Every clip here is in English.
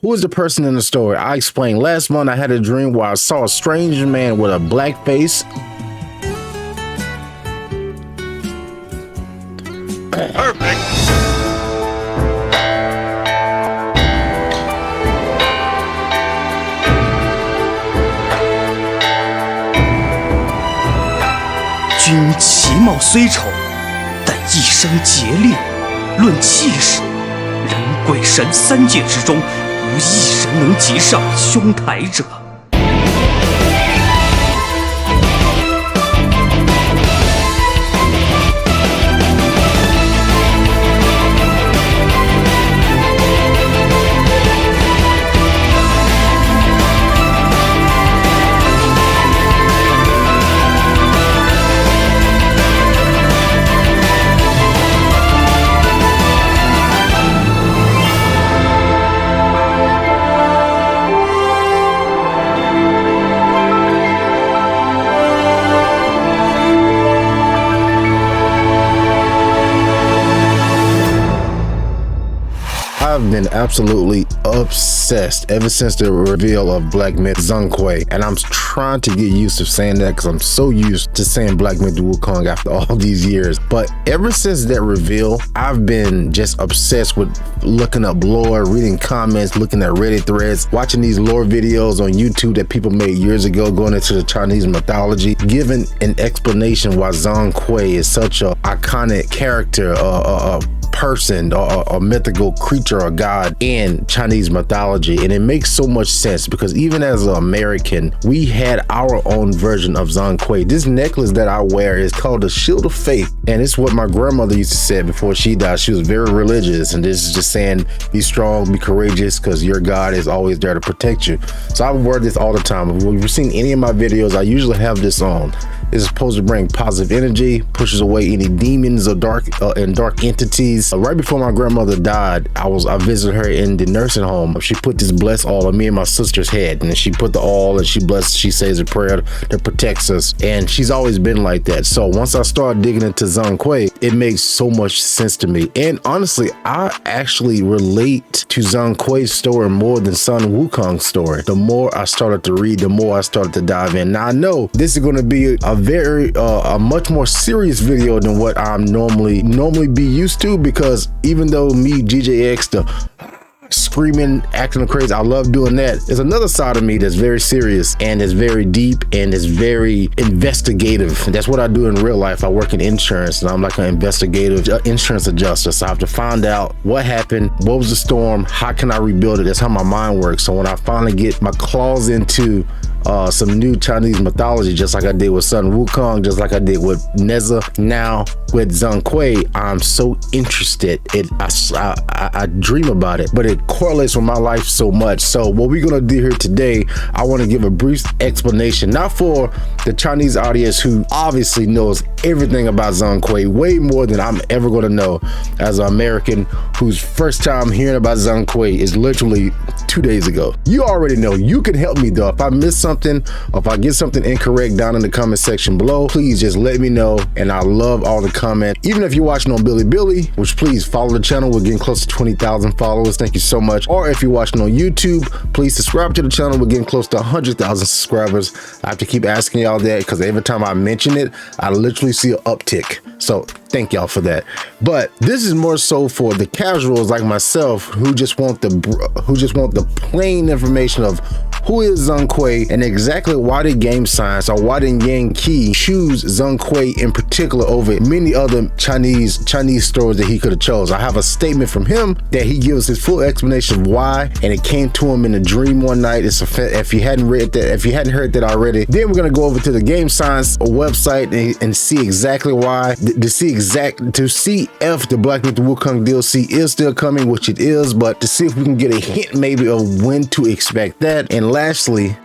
Who is the person in the story? I explained last month I had a dream where I saw a strange man with a black face. Perfect. 君其貌虽丑，但一生竭力。论气势，人鬼神三界之中，无一人能及上兄台者。 I've been absolutely obsessed ever since the reveal of Black Myth Zhong Kui, and I'm trying to get used to saying that because I'm so used to saying Black Myth Wukong after all these years. But ever since that reveal, I've been just obsessed with looking up lore, reading comments, looking at Reddit threads, watching these lore videos on YouTube that people made years ago, going into the Chinese mythology, giving an explanation why Zhong Kui is such an iconic character, person or a mythical creature or god in Chinese mythology. And it makes so much sense because even as an American, we had our own version of Zhong Kui. This necklace that I wear is called the Shield of Faith, and it's what my grandmother used to say before she died. She was very religious, and this is just saying be strong, be courageous, because your God is always there to protect you. So I wear this all the time. If you've seen any of my videos, I usually have this on. It's supposed to bring positive energy, pushes away any demons or dark entities. Right before my grandmother died, I visited her in the nursing home. She put this blessed oil on me and my sister's head, and she put the oil and she says a prayer that protects us. And she's always been like that. So once I started digging into Zhong Kui, it makes so much sense to me. And honestly, I actually relate to Zhong Kui's story more than Sun Wukong's story. The more I started to read, the more I started to dive in. Now I know this is going to be a much more serious video than what I'm normally be used to, because even though me, GJX, the screaming, acting crazy, I love doing that. There's another side of me that's very serious and is very deep and is very investigative. That's what I do in real life. I work in insurance and I'm like an investigative insurance adjuster. So I have to find out what happened, what was the storm, how can I rebuild it? That's how my mind works. So when I finally get my claws into some new Chinese mythology, just like I did with Sun Wukong, just like I did with Neza, now with Zhong Kui, I'm so interested. I dream about it, but it correlates with my life so much. So what we're gonna do here today, I want to give a brief explanation, not for the Chinese audience who obviously knows everything about Zhong Kui, way more than I'm ever gonna know as an American whose first time hearing about Zhong Kui is literally 2 days ago. You already know. You can help me though. If I miss something, or if I get something incorrect down in the comment section below, please just let me know. And I love all the comments. Even if you're watching on Bilibili, which please follow the channel. We're getting close to 20,000 followers. Thank you so much. Or if you're watching on YouTube, please subscribe to the channel. We're getting close to 100,000 subscribers. I have to keep asking y'all that because every time I mention it, I literally see an uptick. So thank y'all for that. But this is more so for the casuals like myself who just want the plain information of who is Zhong Kui and exactly why did Game Science or why did Yang Qi choose Zhong Kui in particular over many other Chinese stories that he could have chose. I have a statement from him that he gives his full explanation of why, and it came to him in a dream one night. If you hadn't read that, if you hadn't heard that already, then we're gonna go over to the Game Science website and see exactly why, to see if the Black Myth Wukong DLC is still coming, which it is, but to see if we can get a hint maybe of when to expect that. And lastly,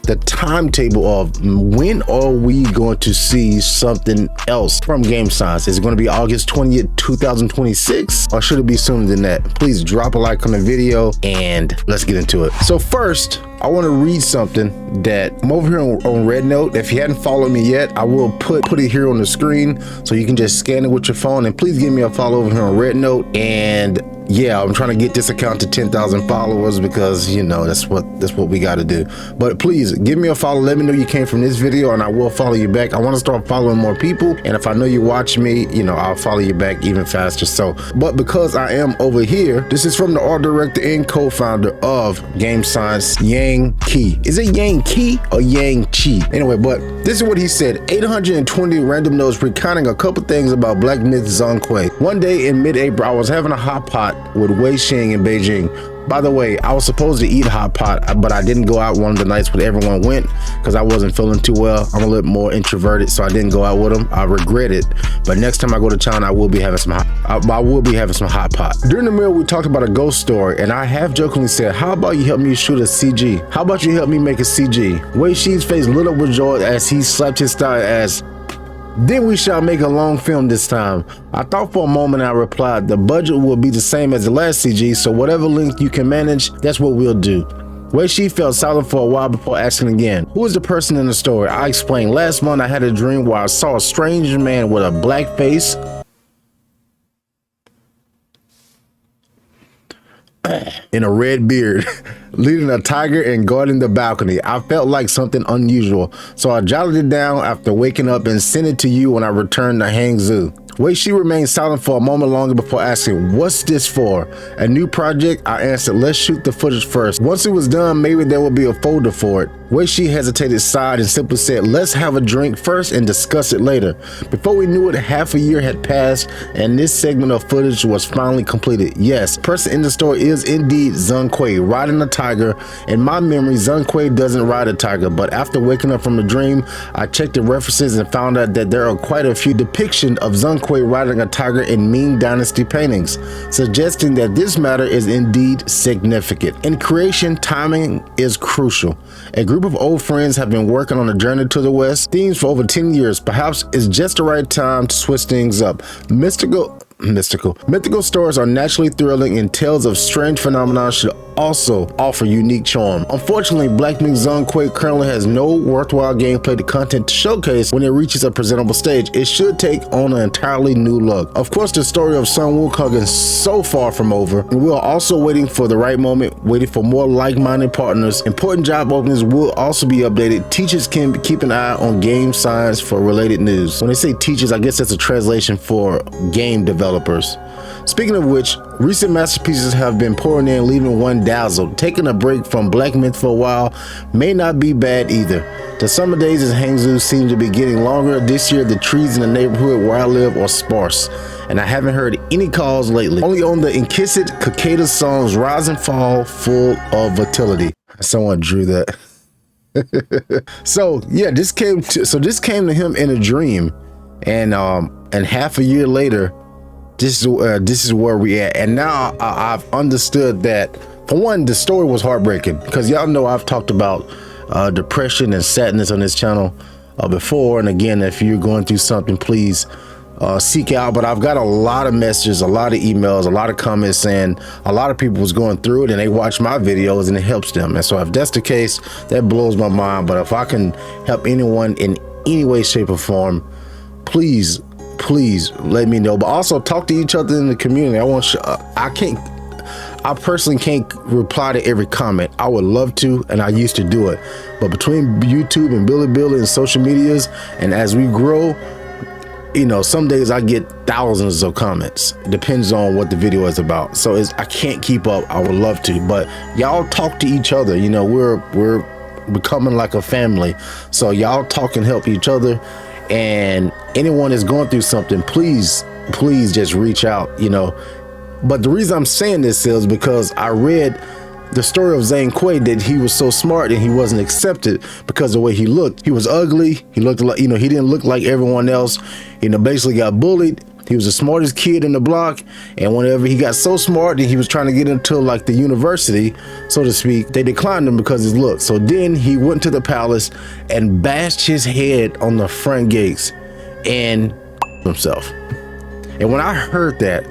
the timetable of when are we going to see something else from Game Science. Is it going to be August 20th, 2026, or should it be sooner than that? Please drop a like on the video and let's get into it. So first, I want to read something that I'm over here on Red Note. If you hadn't followed me yet, I will put it here on the screen so you can just scan it with your phone. And please give me a follow over here on Red Note. And yeah, I'm trying to get this account to 10,000 followers because, you know, that's what we got to do. But please give me a follow. Let me know you came from this video and I will follow you back. I want to start following more people. And if I know you watch me, you know, I'll follow you back even faster. So, but because I am over here, this is from the art director and co-founder of Game Science, Yang Qi. Is it Yang Qi or Yang Qi? Anyway, but this is what he said. 820 random notes recounting a couple things about Black Myth Zhong Kui. One day in mid-April, I was having a hot pot with Wei Xing in Beijing. By the way, I was supposed to eat hot pot, but I didn't go out one of the nights when everyone went because I wasn't feeling too well. I'm a little more introverted, so I didn't go out with them. I regret it, but next time I go to China, I will be having some hot pot. During the meal, we talked about a ghost story, and I half jokingly said, "How about you help me shoot a CG? How about you help me make a CG?" Wei Xing's face lit up with joy as he slapped his thigh as, "Then we shall make a long film this time." I thought for a moment. I replied, "The budget will be the same as the last CG, so whatever length you can manage, that's what we'll do." Wei Xing felt silent for a while before asking again, "Who is the person in the story?" I explained, "Last month I had a dream where I saw a strange man with a black face in a red beard leading a tiger and guarding the balcony. I felt like something unusual, so I jotted it down after waking up and sent it to you when I returned to Hangzhou." Wei Xing remained silent for a moment longer before asking, "What's this for? A new project?" I answered, "Let's shoot the footage first. Once it was done, maybe there will be a folder for it." Wei Xing hesitated, sighed, and simply said, "Let's have a drink first and discuss it later." Before we knew it, half a year had passed, and this segment of footage was finally completed. Yes, the person in the story is indeed Zhong Kui, riding a tiger. In my memory, Zhong Kui doesn't ride a tiger, but after waking up from the dream, I checked the references and found out that there are quite a few depictions of Zhong Kui riding a tiger in Ming Dynasty paintings, suggesting that this matter is indeed significant. In creation, timing is crucial. A group of old friends have been working on a journey to the West, themes for over 10 years. Perhaps it's just the right time to switch things up. Mythical stories are naturally thrilling, and tales of strange phenomena should also offer unique charm. Unfortunately, Black Myth Zhong Kui currently has no worthwhile gameplay content to showcase when it reaches a presentable stage. It should take on an entirely new look. Of course, the story of Sun Wukong is so far from over, and we are also waiting for the right moment, waiting for more like-minded partners. Important job openings will also be updated. Teachers can keep an eye on Game Science for related news. When they say teachers, I guess that's a translation for game developers. Speaking of which, recent masterpieces have been pouring in, leaving one dazzled. Taking a break from Black Myth for a while may not be bad either. The summer days in Hangzhou seem to be getting longer. This year, the trees in the neighborhood where I live are sparse, and I haven't heard any calls lately. Only on the incessant cicada songs rise and fall, full of vitality. Someone drew that. So yeah, this came to him in a dream, and half a year later, this is where we at. And now I've understood that, for one, the story was heartbreaking, because y'all know I've talked about depression and sadness on this channel before. And again, if you're going through something, please seek out. But I've got a lot of messages, a lot of emails, a lot of comments saying a lot of people was going through it and they watch my videos and it helps them. And so if that's the case, that blows my mind. But if I can help anyone in any way, shape, or form, please let me know. But also talk to each other in the community. I personally can't reply to every comment. I would love to, and I used to do it. But between YouTube and Billy and social medias, and as we grow, you know, some days I get thousands of comments. It depends on what the video is about. So I can't keep up. I would love to, but y'all talk to each other. You know, we're becoming like a family. So y'all talk and help each other. And anyone is going through something, please just reach out, you know. But the reason I'm saying this is because I read the story of Zhong Kui, that he was so smart and he wasn't accepted because of the way he looked. He was ugly. He looked like, you know, he didn't look like everyone else. You know, basically got bullied. He was the smartest kid in the block, and whenever he got so smart that he was trying to get into like the university, so to speak, they declined him because of his look. So then he went to the palace and bashed his head on the front gates and himself. And when I heard that,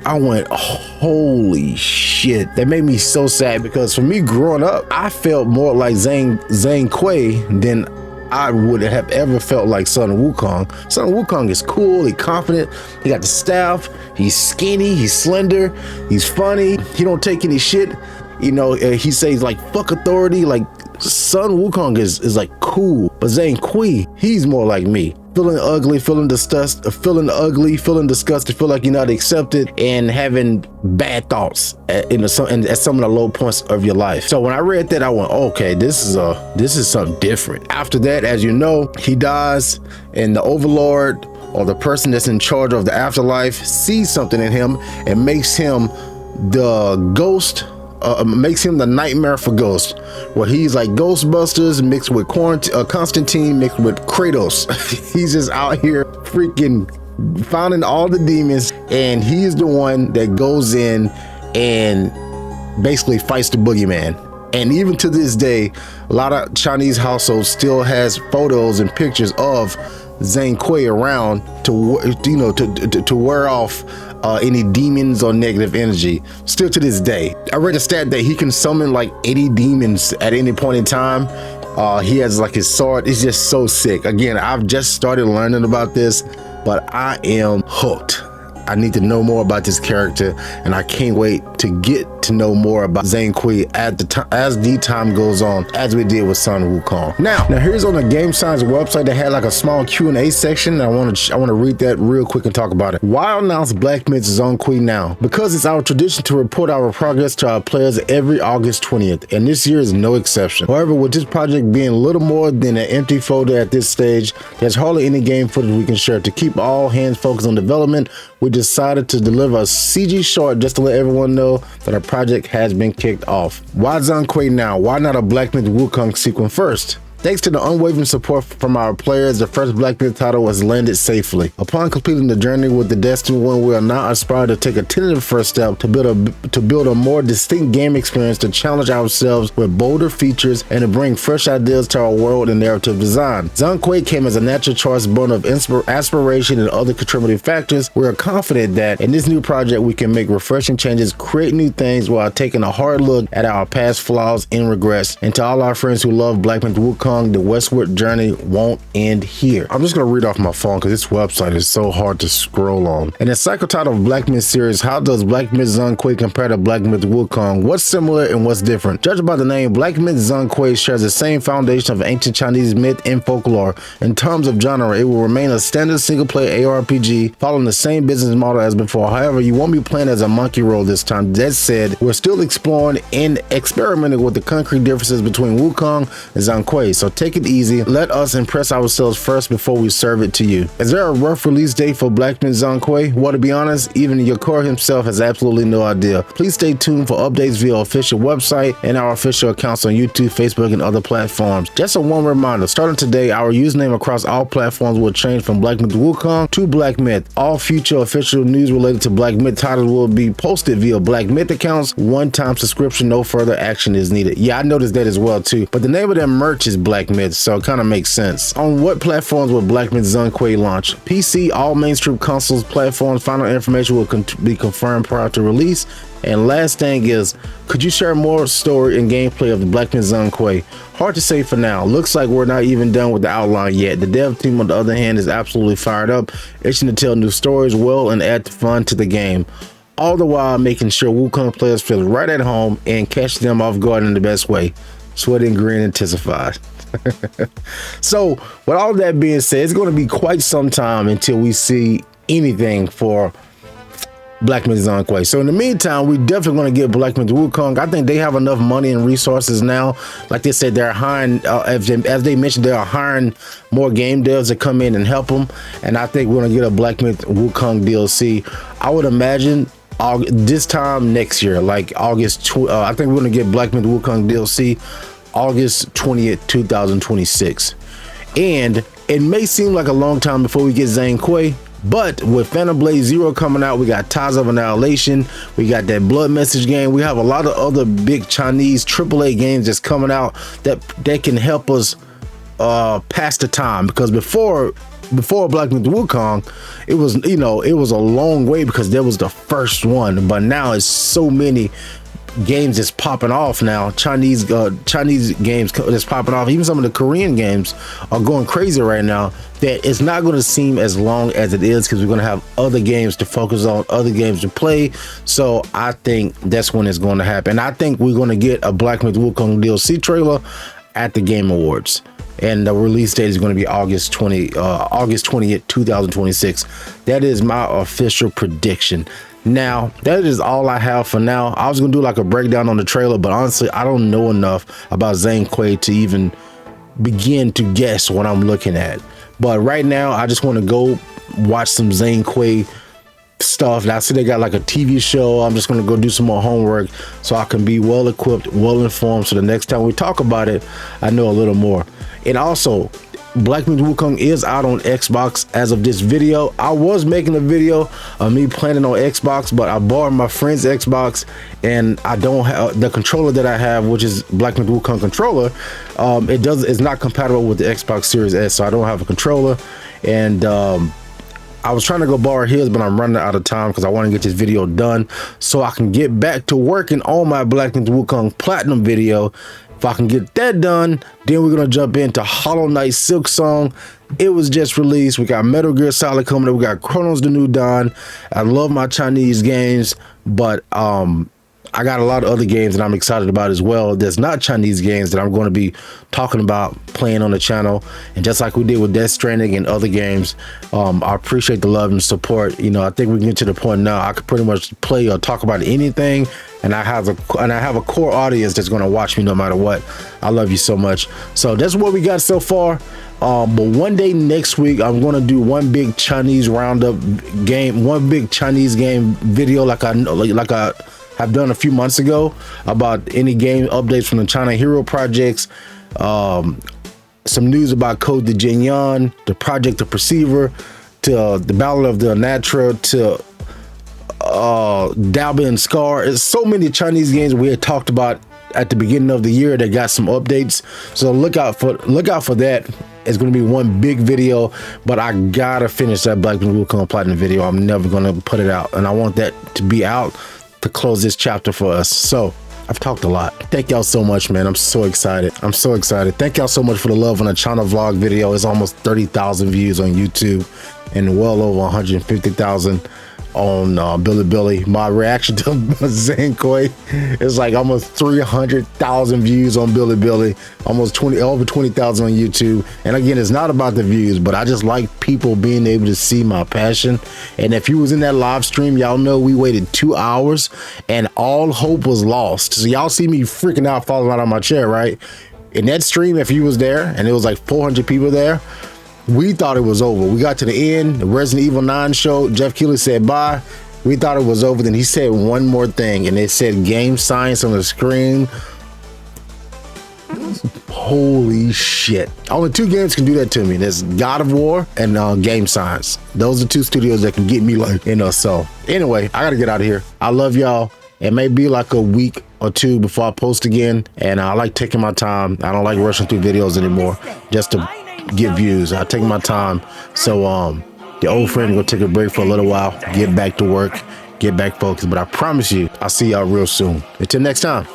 I went, holy shit. That made me so sad, because for me growing up, I felt more like Zhong Kui than I would have ever felt like Sun Wukong. Sun Wukong is cool, he's confident, he got the staff, he's skinny, he's slender, he's funny, he don't take any shit. You know, he says like fuck authority. Like Sun Wukong is like cool, but Zhong Kui, he's more like me. Feeling ugly, feeling disgusted, feeling disgusted, feel like you're not accepted, and having bad thoughts at some of the low points of your life. So when I read that, I went, okay, this is something different. After that, as you know, he dies, and the Overlord, or the person that's in charge of the afterlife, sees something in him and makes him the ghost. Makes him the nightmare for ghosts, where he's like Ghostbusters mixed with Constantine mixed with Kratos. He's just out here freaking finding all the demons, and he's the one that goes in and basically fights the boogeyman. And even to this day, a lot of Chinese households still has photos and pictures of Zhong Kui around to wear off any demons or negative energy. Still to this day, I read a stat that he can summon like 80 demons at any point in time. He has like his sword. It's just so sick. Again, I've just started learning about this, but I am hooked. I need to know more about this character, and I can't wait to get to know more about Zhong Kui as the time goes on, as we did with Sun Wukong. Now here's on the Game Science website that had like a small Q&A section. I want to read that real quick and talk about it. Why announce Black Myth Zhong Kui now? Because it's our tradition to report our progress to our players every August 20th, and this year is no exception. However, with this project being little more than an empty folder at this stage, there's hardly any game footage we can share. To keep all hands focused on development, we decided to deliver a CG short just to let everyone know that our project has been kicked off. Why Zhong Kui now? Why not a Black Myth Wukong sequel first? Thanks to the unwavering support from our players, the first Black Myth title was landed safely. Upon completing the journey with the Destiny 1, we are now aspiring to take a tentative first step to build a more distinct game experience, to challenge ourselves with bolder features, and to bring fresh ideas to our world and narrative design. Zhong Kui came as a natural choice born of aspiration and other contributing factors. We are confident that in this new project we can make refreshing changes, create new things, while taking a hard look at our past flaws and regrets. And to all our friends who love Black Myth Wukong, the westward journey won't end here. I'm just going to read off my phone because this website is so hard to scroll on. In the cycle title of Black Myth series, how does Black Myth Zhong Kui compare to Black Myth Wukong? What's similar and what's different? Judged by the name, Black Myth Zhong Kui shares the same foundation of ancient Chinese myth and folklore. In terms of genre, it will remain a standard single-player ARPG following the same business model as before. However, you won't be playing as a monkey role this time. That said, we're still exploring and experimenting with the concrete differences between Wukong and Zhong Kui. So take it easy. Let us impress ourselves first before we serve it to you. Is there a rough release date for Black Myth Zhong Kui? Well, to be honest, even Yakor himself has absolutely no idea. Please stay tuned for updates via our official website and our official accounts on YouTube, Facebook, and other platforms. Just a one reminder, starting today, our username across all platforms will change from Black Myth Wukong to Black Myth. All future official news related to Black Myth titles will be posted via Black Myth accounts. One-time subscription, no further action is needed. Yeah, I noticed that as well too. But the name of their merch is Black Myth, so it kind of makes sense. On what platforms will Black Myth Zhong Kui launch? PC, all mainstream consoles, platforms. Final information will be confirmed prior to release. And last thing is, could you share more story and gameplay of the Black Myth Zhong Kui? Hard to say for now. Looks like we're not even done with the outline yet. The dev team, on the other hand, is absolutely fired up, itching to tell new stories well and add fun to the game, all the while making sure Wukong players feel right at home and catch them off guard in the best way. Sweating green intensified. So with all that being said, it's going to be quite some time until we see anything for Black Myth Zhong Kui. So in the meantime, we definitely going to get Black Myth Wukong. I think they have enough money and resources now. Like they said, they're hiring, as they mentioned, they are hiring more game devs to come in and help them. And I think we're going to get a Black Myth Wukong DLC. I would imagine this time next year, like August. I think we're going to get Black Myth Wukong DLC August 20th, 2026. And it may seem like a long time before we get Zhong Kui, but with Phantom Blade Zero coming out, we got Ties of Annihilation, we got that Blood Message game, we have a lot of other big Chinese AAA games that's coming out that can help us pass the time. Because before Black Myth Wukong, it was, you know, it was a long way because there was the first one, but now it's so many games that's popping off now, Chinese games that's popping off, even some of the Korean games are going crazy right now, that it's not going to seem as long as it is, because we're going to have other games to focus on, other games to play. So I think that's when it's going to happen. I think we're going to get a Black Myth Wukong DLC trailer at the Game Awards, and the release date is going to be August 20th 2026. That is my official prediction. Now, that is all I have for now. I was gonna do like a breakdown on the trailer, but honestly, I don't know enough about Zhong Kui to even begin to guess what I'm looking at. But right now, I just want to go watch some Zhong Kui stuff. I see they got like a TV show. I'm just gonna go do some more homework so I can be well equipped, well informed, so the next time we talk about it, I know a little more. And also, Black Myth Wukong is out on Xbox as of this video. I was making a video of me playing it on Xbox, but I borrowed my friend's Xbox, and I don't have the controller that I have, which is Black Myth Wukong controller. It's not compatible with the Xbox Series S, so I don't have a controller. And I was trying to go borrow his, but I'm running out of time because I want to get this video done so I can get back to working on my Black Myth Wukong Platinum video. If I can get that done, then we're gonna jump into Hollow Knight Silksong. It was just released. We got Metal Gear Solid coming up. We got Chronos: The New Dawn. I love my Chinese games, but I got a lot of other games that I'm excited about as well. There's not Chinese games that I'm going to be talking about playing on the channel. And just like we did with Death Stranding and other games, I appreciate the love and support. You know, I think we can get to the point now I could pretty much play or talk about anything, and I have a core audience that's going to watch me no matter what. I love you so much. So that's what we got so far. But one day next week, I'm going to do one big Chinese roundup game, one big Chinese game video like I have done a few months ago about any game updates from the China Hero projects, some news about Code de Jinyan, the Project the Perceiver, to the Battle of the Natra, to Dalby and Scar. It's so many Chinese games we had talked about at the beginning of the year that got some updates. So look out for that. It's going to be one big video, but I gotta finish that Black Myth Wukong Platinum video. I'm never going to put it out, and I want that to be out to close this chapter for us. So I've talked a lot. Thank y'all so much, man. I'm so excited. I'm so excited. Thank y'all so much for the love on the China vlog video. It's almost 30,000 views on YouTube and well over 150,000 on Bilibili. My reaction to Zhong Kui is like almost 300,000 views on Bilibili, almost over 20,000 on YouTube. And again, it's not about the views, but I just like people being able to see my passion. And if you was in that live stream, y'all know we waited 2 hours and all hope was lost. So y'all see me freaking out, falling out of my chair, right? In that stream, if you was there and it was like 400 people there, we thought it was over. We got to the end, the Resident Evil 9 show, Jeff Keighley said bye. We thought it was over. Then he said one more thing, and it said game science on the screen. Holy shit. Only two games can do that to me. There's God of War and Game Science. Those are two studios that can get me, like, you know. So anyway, I gotta get out of here. I love y'all. It may be like a week or two before I post again, and I like taking my time. I don't like rushing through videos anymore just to get views. I take my time. So the old friend will take a break for a little while, get back to work, get back focused. But I promise you, I'll see y'all real soon. Until next time.